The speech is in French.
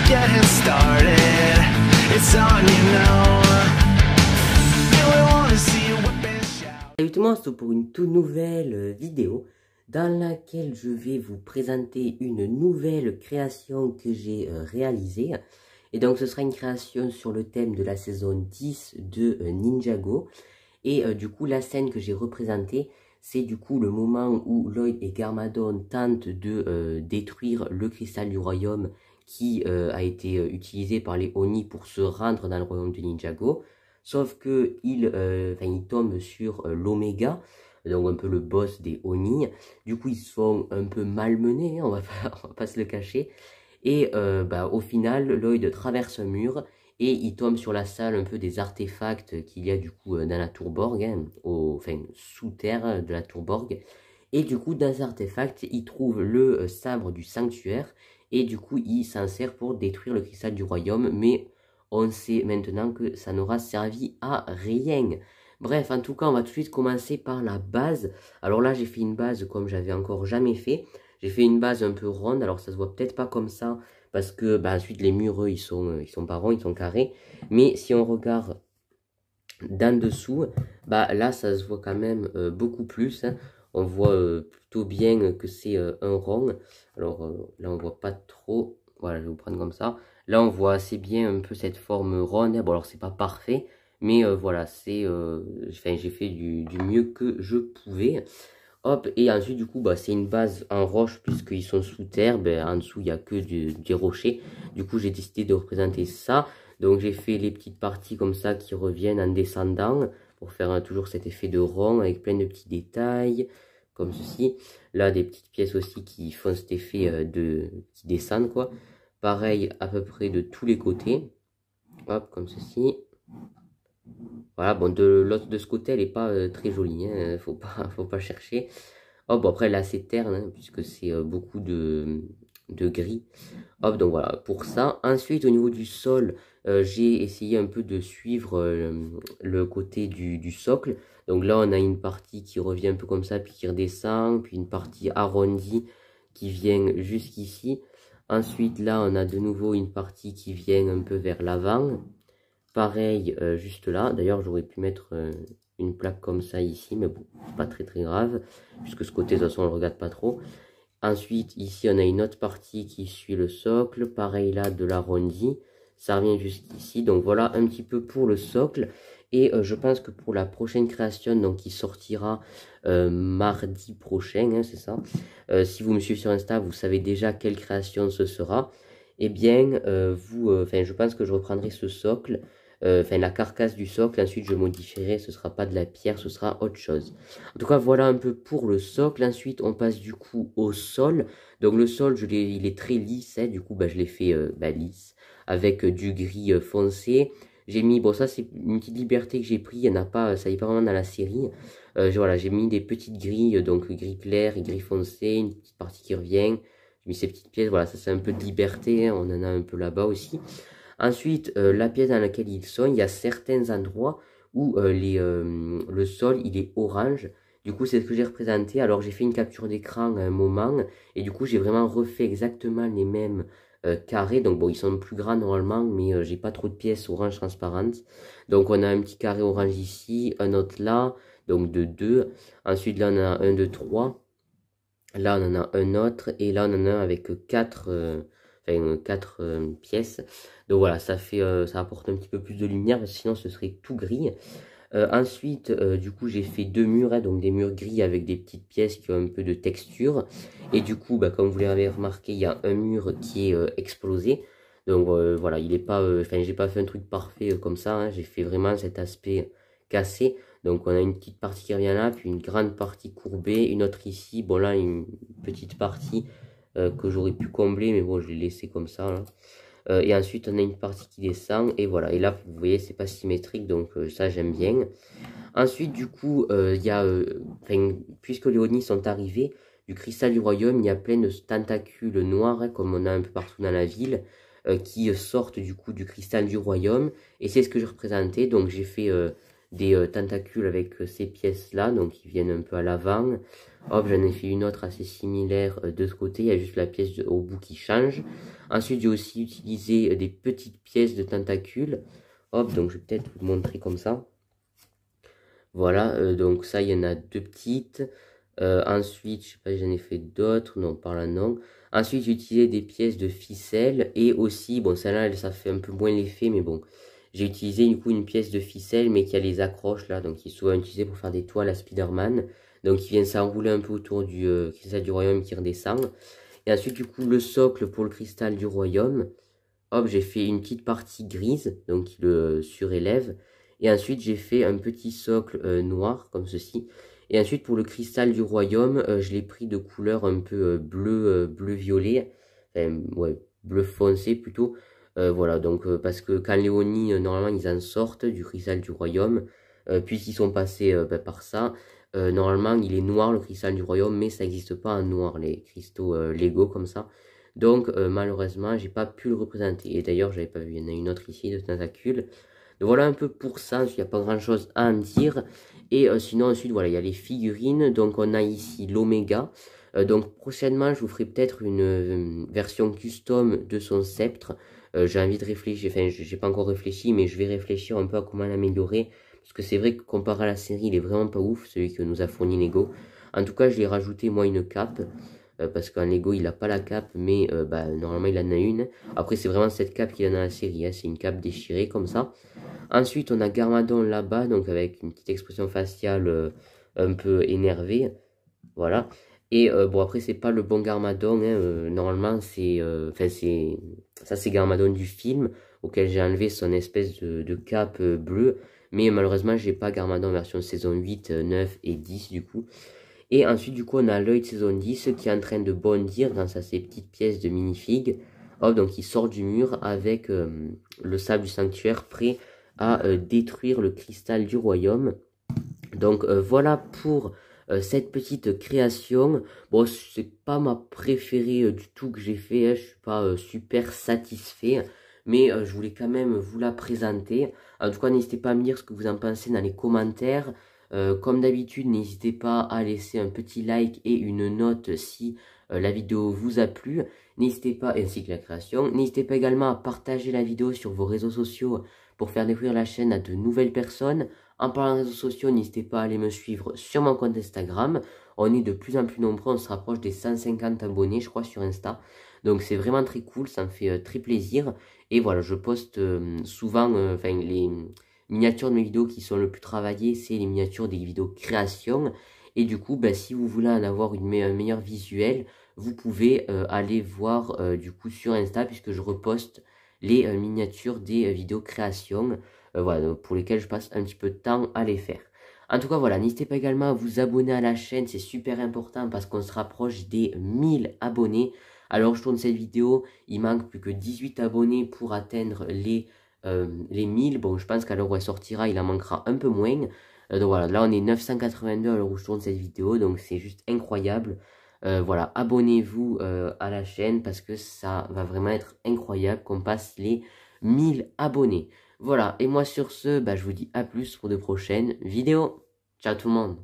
Getting started, it's on, you know. And we wanna see you whip and shout. Salut tout le monde, c'est pour une toute nouvelle vidéo dans laquelle je vais vous présenter une nouvelle création que j'ai réalisée. Et donc ce sera une création sur le thème de la saison 10 de Ninjago. Et du coup la scène que j'ai représentée, c'est du coup le moment où Lloyd et Garmadon tentent de détruire le cristal du royaume qui a été utilisé par les Oni pour se rendre dans le royaume de Ninjago. Sauf que il tombe sur l'Oméga, donc un peu le boss des Oni. Du coup ils se font un peu malmenés, on va pas se le cacher. Et au final Lloyd traverse un mur et il tombe sur la salle un peu des artefacts qu'il y a du coup dans la tour Borg, sous terre de la tour Borg. Et du coup dans ces artefacts il trouve le sabre du sanctuaire. Et du coup, il s'en sert pour détruire le cristal du royaume. Mais on sait maintenant que ça n'aura servi à rien. Bref, en tout cas, on va tout de suite commencer par la base. Alors là, j'ai fait une base comme j'avais encore jamais fait. J'ai fait une base un peu ronde. Alors ça se voit peut-être pas comme ça. Parce que ensuite, les murs, eux, ils sont pas ronds, ils sont carrés. Mais si on regarde d'en dessous, là, ça se voit quand même beaucoup plus. Hein. On voit plutôt bien que c'est un rond. Alors là on voit pas trop. Voilà, je vais vous prendre comme ça. Là on voit assez bien un peu cette forme ronde. Bon alors c'est pas parfait. Mais voilà, c'est j'ai fait du mieux que je pouvais. Hop, et ensuite du coup c'est une base en roche puisqu'ils sont sous terre. En dessous il n'y a que des rochers. Du coup j'ai décidé de représenter ça. Donc j'ai fait les petites parties comme ça qui reviennent en descendant. Pour faire toujours cet effet de rond avec plein de petits détails, comme ceci. Là, des petites pièces aussi qui font cet effet qui descendent, quoi. Pareil, à peu près de tous les côtés. Hop, comme ceci. Voilà, bon, de ce côté, elle n'est pas très jolie, hein, faut pas chercher. Hop, bon, après, là, c'est terne, hein, puisque c'est beaucoup de gris. Hop, donc voilà, pour ça. Ensuite, au niveau du sol, j'ai essayé un peu de suivre le côté du socle. Donc là, on a une partie qui revient un peu comme ça, puis qui redescend, puis une partie arrondie qui vient jusqu'ici. Ensuite, là, on a de nouveau une partie qui vient un peu vers l'avant. Pareil, juste là. D'ailleurs, j'aurais pu mettre une plaque comme ça ici, mais bon, pas très grave, puisque ce côté, de toute façon, on le regarde pas trop. Ensuite, ici, on a une autre partie qui suit le socle. Pareil là, de l'arrondi. Ça revient jusqu'ici. Donc voilà un petit peu pour le socle. Et je pense que pour la prochaine création, donc qui sortira mardi prochain, hein, c'est ça. Si vous me suivez sur Insta, vous savez déjà quelle création ce sera. Eh bien, je pense que je reprendrai ce socle. La carcasse du socle, ensuite je modifierai, ce sera pas de la pierre, ce sera autre chose. En tout cas, voilà un peu pour le socle. Ensuite, on passe du coup au sol. Donc le sol, il est très lisse, hein, du coup, je l'ai fait lisse, avec du gris foncé. J'ai mis, bon ça c'est une petite liberté que j'ai pris, il n'y en a pas, ça y est pas vraiment dans la série. Voilà, j'ai mis des petites grilles, donc gris clair et gris foncé, une petite partie qui revient. J'ai mis ces petites pièces, voilà, ça c'est un peu de liberté, hein, on en a un peu là-bas aussi. Ensuite, la pièce dans laquelle ils sont, il y a certains endroits où le sol, il est orange. Du coup, c'est ce que j'ai représenté. Alors, j'ai fait une capture d'écran à un moment. Et du coup, j'ai vraiment refait exactement les mêmes carrés. Donc, bon, ils sont plus grands normalement, mais j'ai pas trop de pièces orange transparentes. Donc, on a un petit carré orange ici, un autre là, donc de 2. Ensuite, là, on a un de 3. Là, on en a un autre. Et là, on en a un avec 4... 4 pièces. Donc voilà, ça apporte un petit peu plus de lumière, parce que sinon ce serait tout gris. Ensuite, du coup, j'ai fait 2 murs, hein, donc des murs gris avec des petites pièces qui ont un peu de texture. Et du coup, comme vous l'avez remarqué, il y a un mur qui est explosé. Donc voilà, il est pas, j'ai pas fait un truc parfait comme ça, hein, j'ai fait vraiment cet aspect cassé. Donc on a une petite partie qui revient là, puis une grande partie courbée, une autre ici. Bon là, une petite partie que j'aurais pu combler, mais bon, je l'ai laissé comme ça là. Et ensuite on a une partie qui descend, et voilà, et là vous voyez c'est pas symétrique, donc ça j'aime bien. Ensuite du coup il y a puisque les Oni sont arrivés, du cristal du royaume, il y a plein de tentacules noirs, hein, comme on a un peu partout dans la ville, qui sortent du coup du cristal du royaume. Et c'est ce que je représentais. Donc j'ai fait des tentacules avec ces pièces-là, donc qui viennent un peu à l'avant. Hop, j'en ai fait une autre assez similaire de ce côté, il y a juste la pièce au bout qui change. Ensuite, j'ai aussi utilisé des petites pièces de tentacules. Hop, donc je vais peut-être vous montrer comme ça. Voilà, donc ça, il y en a 2 petites. Ensuite, je sais pas si j'en ai fait d'autres, non, par là non. Ensuite, j'ai utilisé des pièces de ficelle et aussi, bon, celle-là, ça fait un peu moins l'effet, mais bon. J'ai utilisé du coup une pièce de ficelle, mais qui a les accroches là, donc qui est souvent utilisée pour faire des toiles à Spider-Man. Donc qui vient s'enrouler un peu autour du cristal du royaume qui redescend. Et ensuite, du coup, le socle pour le cristal du royaume. Hop, j'ai fait une petite partie grise, donc qui le surélève. Et ensuite, j'ai fait un petit socle noir, comme ceci. Et ensuite, pour le cristal du royaume, je l'ai pris de couleur un peu bleu-violet. Enfin, ouais, bleu foncé plutôt. Voilà, donc parce que quand les Oni, normalement, ils en sortent du cristal du royaume. Puisqu'ils sont passés par ça. Normalement, il est noir le cristal du royaume, mais ça n'existe pas en noir, les cristaux Lego comme ça. Donc, malheureusement, j'ai pas pu le représenter. Et d'ailleurs, j'avais pas vu, il y en a une autre ici de tentacule. Donc voilà un peu pour ça, il n'y a pas grand chose à en dire. Et sinon, ensuite, voilà, il y a les figurines. Donc, on a ici l'Oméga. Donc, prochainement, je vous ferai peut-être une version custom de son sceptre. J'ai envie de réfléchir, enfin, j'ai pas encore réfléchi, mais je vais réfléchir un peu à comment l'améliorer. Parce que c'est vrai que comparé à la série, il est vraiment pas ouf, celui que nous a fourni Lego. En tout cas, je l'ai rajouté, moi, une cape. Parce qu'un Lego, il n'a pas la cape, mais normalement, il en a une. Après, c'est vraiment cette cape qu'il a dans la série. Hein, c'est une cape déchirée, comme ça. Ensuite, on a Garmadon là-bas, donc avec une petite expression faciale un peu énervée. Voilà. Et bon, après, c'est pas le bon Garmadon. Hein, normalement, c'est... ça, c'est Garmadon du film, auquel j'ai enlevé son espèce de cape bleue. Mais malheureusement, j'ai pas Garmadon version saison 8, 9 et 10, du coup. Et ensuite, du coup, on a l'œil de saison 10 qui est en train de bondir grâce à ces petites pièces de minifig. Hop, donc il sort du mur avec le sable du sanctuaire prêt à détruire le cristal du royaume. Donc voilà pour cette petite création. Bon, c'est pas ma préférée du tout que j'ai fait, hein. Je suis pas super satisfait, mais je voulais quand même vous la présenter. En tout cas, n'hésitez pas à me dire ce que vous en pensez dans les commentaires. Comme d'habitude, n'hésitez pas à laisser un petit like et une note si la vidéo vous a plu. N'hésitez pas, ainsi que la création, n'hésitez pas également à partager la vidéo sur vos réseaux sociaux pour faire découvrir la chaîne à de nouvelles personnes. En parlant de réseaux sociaux, n'hésitez pas à aller me suivre sur mon compte Instagram. On est de plus en plus nombreux, on se rapproche des 150 abonnés, je crois, sur Insta. Donc c'est vraiment très cool, ça me fait très plaisir. Et voilà, je poste souvent les miniatures de mes vidéos qui sont le plus travaillées, c'est les miniatures des vidéos création. Et du coup, si vous voulez en avoir un meilleur visuel, vous pouvez aller voir du coup sur Insta, puisque je reposte les miniatures des vidéos création, voilà, pour lesquelles je passe un petit peu de temps à les faire. En tout cas, voilà, n'hésitez pas également à vous abonner à la chaîne, c'est super important parce qu'on se rapproche des 1000 abonnés. Alors, je tourne cette vidéo, il manque plus que 18 abonnés pour atteindre les 1000. Bon, je pense qu'à l'heure où elle sortira, il en manquera un peu moins. Donc voilà, là on est 982 à l'heure où je tourne cette vidéo, donc c'est juste incroyable. Voilà, abonnez-vous à la chaîne parce que ça va vraiment être incroyable qu'on passe les 1000 abonnés. Voilà, et moi sur ce, je vous dis à plus pour de prochaines vidéos. Ciao tout le monde.